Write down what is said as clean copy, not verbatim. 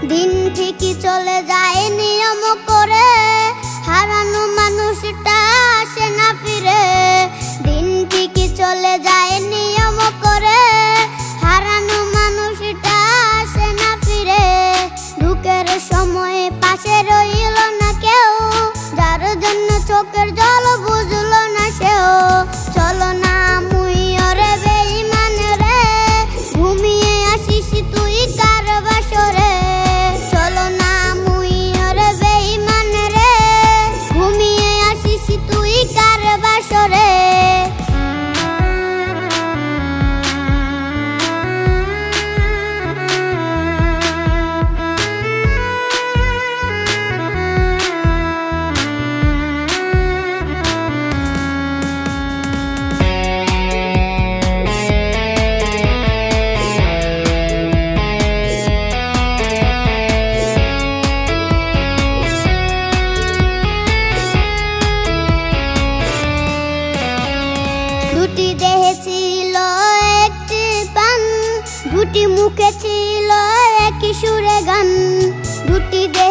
দিন ঠিকই চলে যায় নিয়ম করে, হারানো মানুষটা আসে না ফিরে। দিন ঠিকই চলে যায় নিয়ম করে, হারানো মানুষটা আসে না ফিরে। দুঃখের সময়ে পাশে রইল না কেউ, যার জন্য চোখের জল বুঝলো না সেও। চলো না মুই ওরে বেঈমান রে, ঘুমিয়ে আসিস তুই কার বাসরে। চলো না মুই ওরে বেঈমান রে, ঘুমিয়ে আসিস তুই কার বাসরে। দুটি দেহে ছিল একটি পান, দুটি মুখে ছিল একই সুরে গান। দুটি দেহে